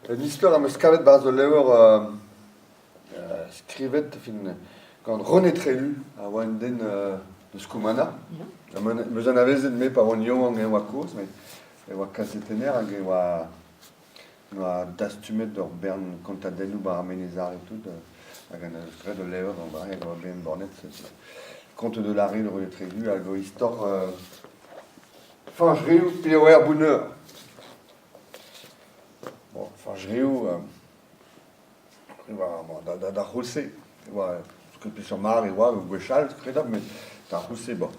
L'histoire am skavet bas o lever skrivet fin gant René Trélu a oa den eus Koumana. Meus an avezet me pa oan yomang e oa koz, mais e oa kazetener hag e oa dastumet d'ur bern kontadennoù bar amenezar et tout, hag an eus gret o lever an bar hag oa ben bornet, Conte de la rue de René Trélu hag o istor fanjriou pe oer bouneur. Bon, fanjriou da c'houlse, skut peseurt mar e oa o gwechal, skredab, mais da c'houlse, bon.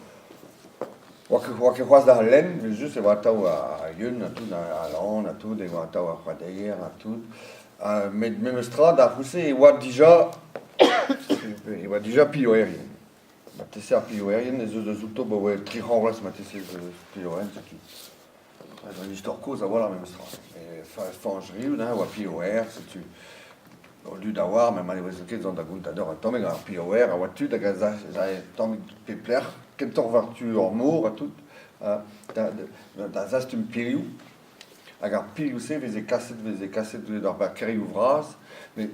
Oa ket c'hoaz da len, mais just e oa atav a yeun, a tout, a lan, a tout, e oa atav a c'hoadeier, a tout. Mais meus tra, da c'houlse, e oa dija pioerien. Ma tesser pioerien, ez eus eus outo, ba oa tri c'hanvras ma tesser pioerien, c'est tout. An istor koz a voilà meus tra. Fanjriou, oa pioer, c'est tu. Au lieu d'avoir, même à ket zan da gontador a tammig ar pioer, a oa tud hag a tammig pepler, kentor vartu ur mor a tout, da zastum piliou, hag ar piliou se veze kaset d'ar bakeri vras, mais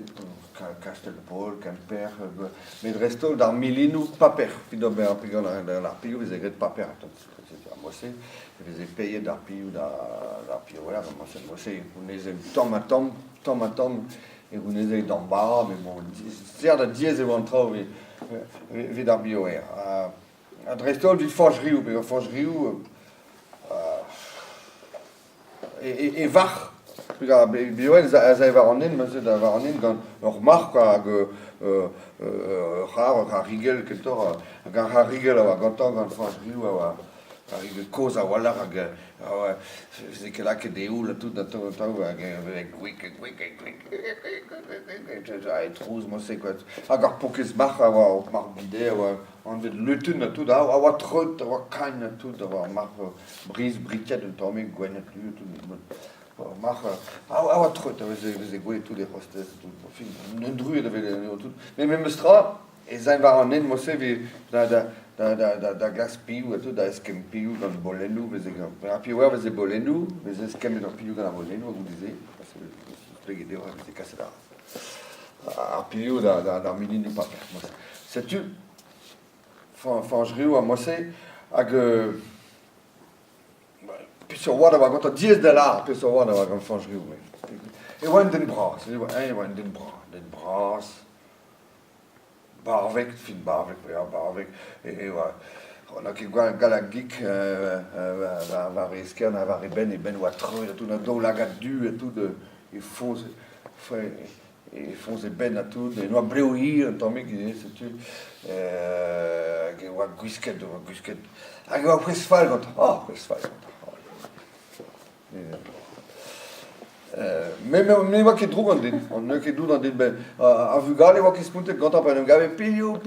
Castelpol, Quimper, mais resto d'ar milinou paper, fi d'ober ar piliou veze gret paper a tout. Mosse, veze peiet d'ar piliou d'ar pioer, mosse, ounezem tom a tom, et vous n'avez d'en bas, mais bon, c'est da diez e oan traoù vet ar bioer. Adrestol dit fanjriou, parce que fanjriou e varch, parce que bioer a e varanen, mais da varanen gant ur mark hag ar rigel kentor, hag ar rigel a oa gantan gant fanjriou a oa rigel koz a walar hag c'est que là que des ou là tout dans tout avec quick et trouve moi c'est quoi agar pokes bach avoir mar bidé on veut lutter na tout avoir trot avoir kind tout avoir mar brise briquet de tomber gwenet tout mar avoir trot vous égouer tous les hostesses tout fin ne dru de tout mais même stra et ça va en moi c'est da glas piou tout da eskem piou gant bolenou veze gant pioer veze bolenou veze eskem d'ar piou gant bolenou vous disiez parce que plegede oa veze kaset ar piou d'ar milinou paper c'est tu fanjriou a mosse hag peseurt oa da oa gant diez da lar peseurt oa da oa gant fanjriou e oan den bras den bras barvek, fin barvek, et on a ket galagik var esken a var ben oa treu a tout na do lagat du et tout e fonz e ben a tout e noa bleoir an tammig c'est tu oa gwisket hag oa presfal gant mais oa ket droug an den, on ne ket dout an den ben a vu gale oa ket spontet gant ar ben gave piliou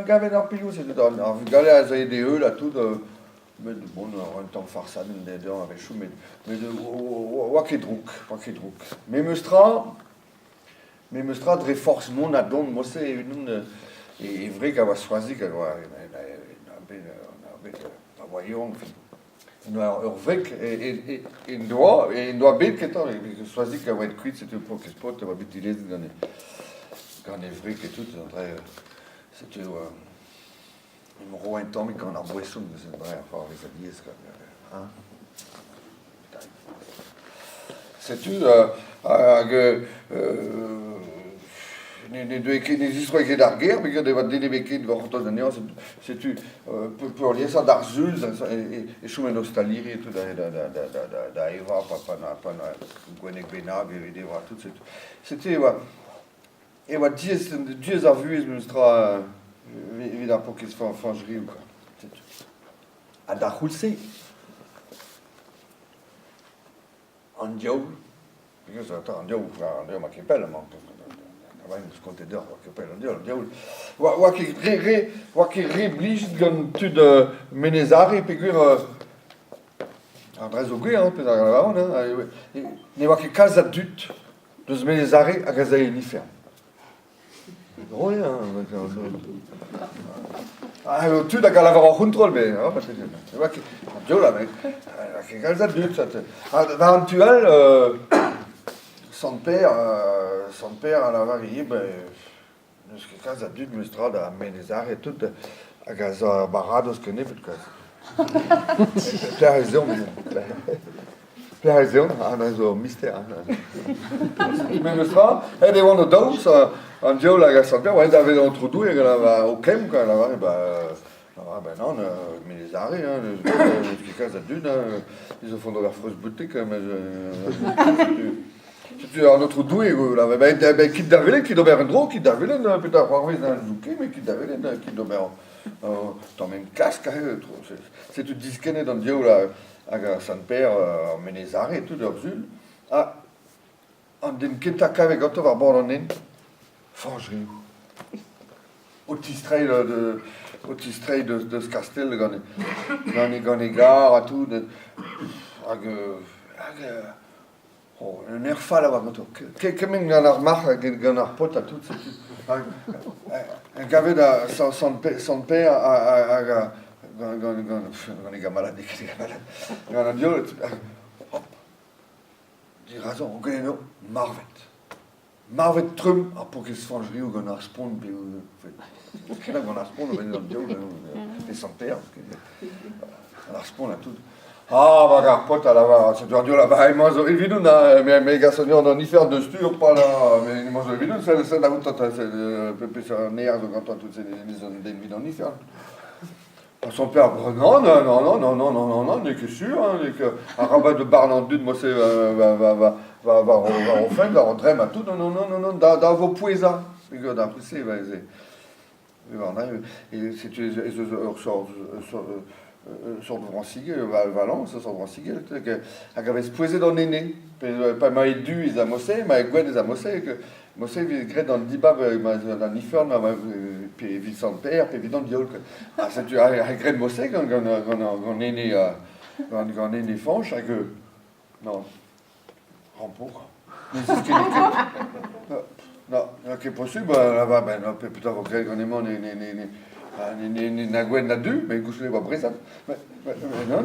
gave ar piliou c'est tout ar vu gale a zae de eul a tout mais bon an tamm farsan en dedans avec chou mais oa ket droug mais meus tra dre force non a don mosse e vrek a oa soazik a oa a voyons ur vek en doa bet ketor e soazik a oa et kuit c'est pour kes pot a oa bet ilez gant e vrek et tout c'est im ro en tammig gant ar boesson c'est vrai a far vez a diez c'est tu hag ne zistro ket ar ger, mais gant evat dene beket gortoz an ean, c'est tu pour lier ça d'ar zulz et choumen ostaliri et tout da eva pa na gwenek benag et eva tout c'était eva diez ar vuez meus tra vid ar pokez fanjriou a da c'houlse an diaoul because an diaoul ma kepel ouais, je comptais d'or, oa ket re blij gant tud menezare pegur ar drez o gwe, pez ar galavan, ne oa ket kalz a dut deus menezare hag a zae nifer. Drôle, tu da gal avar control be, tu vois que Joe là, mais que galza dut ça. Eventuel son père à la varié ben ce que galza dut mostrad a menezar et tout a galza barados que ne peut raison, so mystère. Mais mostrad et des one dos an Joe la galza père ouais avait entre deux et la au kem quand la ben non, militari, ce que d'une, ils font de la fausse boutique, mais tu as un autre doué, ben qui d'avait qui doit un drôle, qui d'avait peut-être avoir un zouké, mais qui d'avait qui doit dans même casque, c'est tout disqué dans Dieu là, à son père, Ménézaré et tout d'Obsul, ah, en d'une kitaka avec auto va bordoner, fangerie, au tistré de ce castel, gant e gar a tout, un air fall avoir moto. Kemeng gant ar marc gant ar pot a tout, un gavet da son père gant e gant malade, gant an diol, hop, di razon, o gant Marvet trum a po ket fangerie ou gant ar spon pe Kena gant ar spon o gant an diol pe son père ar spon a tout. Va gar pot a lavar, se tu an diol a emañ zo evidoun me gasonion an ifer de stur pa la, me emañ zo evidoun, se da out pe se an eer zo gantan tout se den vid an ifer. Son père, non, n'est que sûr, n'est que un rabat de barn en dud, moi c'est va enfin, va rentrer à tout, non, dans vos poésins, d'un coup c'est, et c'est sort de Vrancigué, Valence, sort de Vrancigué, qui avait poésé dans l'aîné, pas m'a dû, ils amossé, m'a gwen, ils amossé, que Mossé vit dans le débat dans l'ifern, puis Vincent Père, puis évidemment Diol. C'est tu as gré de Mossé quand on est né fanche, que non, rampo. Non, qui est possible, là-bas, ben putain, vous créez qu'on est mort, ni Naguen n'a dû, mais gouche les voix brisades. Non,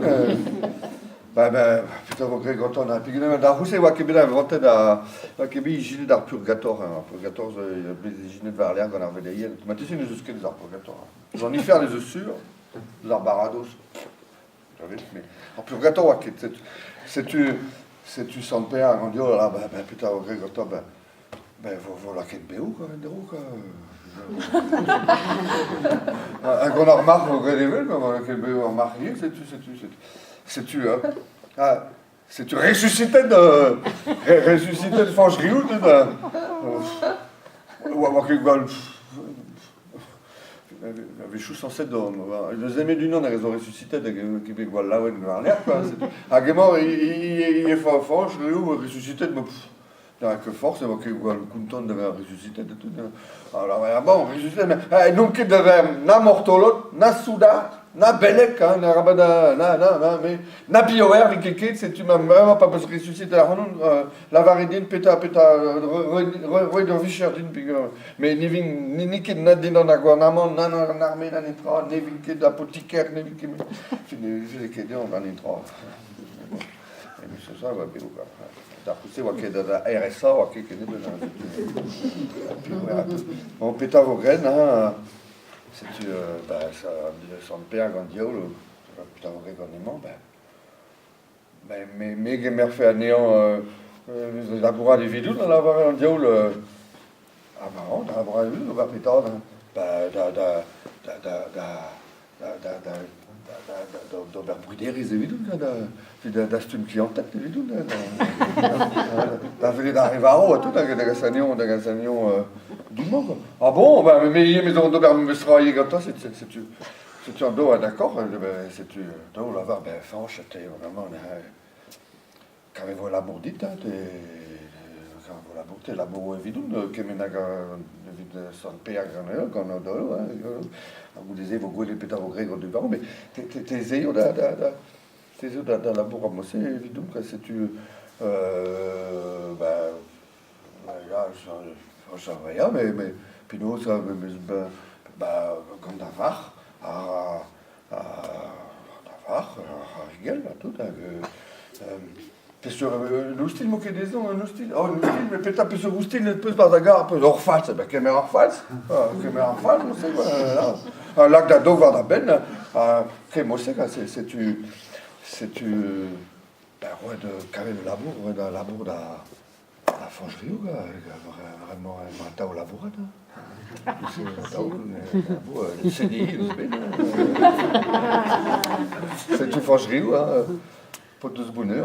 putain, vous créez quand on a puis da Roussé wa kebela inventé da kebi gilet d'ar purgator, purgator les gilet de Varlière qu'on avait des tu m'as dit une jusque des ar purgator. J'en ai faire les œufs sûrs, des ar barados. Mais en purgator wa c'est tu son père quand Dieu là putain vous créez quand vous la quête béou quoi, des roues quoi. Un qu'on a remarqué au Grénével, mais on a remarqué, c'est-tu ressuscité de Fangerie ou avait chou censé les amis du nom ils ont ressuscité de Québec voilà ouais de l'air quoi à Guémor il est Fangerie ou ressuscité de que force c'est que content de ressusciter de tout alors bon ressusciter mais non que de na mortolot na souda na belek na rabada na mais na bioer qui c'est tu m'as même pas besoin de ressusciter la varidine peta roi de vicherdine mais ni que na din na gouvernement na armée na nitra ni que d'apothicaire ni que fini que on va nitra mais c'est ça va bien quoi c'est quoi que de la RSA ou quelque chose bon pétard vos graines c'est tu ça son père grandiol pétard vos graines mais gamer fait à néant la bourra des vidéos dans la voir grandiol avant dans la bourra des vidéos va pétard da bruderis evidun da stum clientat evidun da vele da rivaro a tout da gasagnon du monde ah bon mais on doit me travailler comme ça c'est tu en dos d'accord c'est tu do la va fanche t'es vraiment quand vous la mordite quand vous la botte la beau evidun que menaga de son père quand on do vous disiez vous goûtez peut-être au gré du baron mais t'es zéro da la bourre moi c'est évident que c'est tu là je rien mais puis nous ça comme d'avoir Navarre, à Rigel, là, tout, pe sur l'ustil mo ket ezon un ustil, mais peta pe sur ustil net peus bar da gar, peus orfalz, kemer orfalz, mo se, un lac da dog war da ben, mo se, c'est tu, ouais, de carré de labour, ouais, da labour da fangerie, vraiment, un tao labourat, c'est CDI, c'est tu fangerie, pot de zbouner,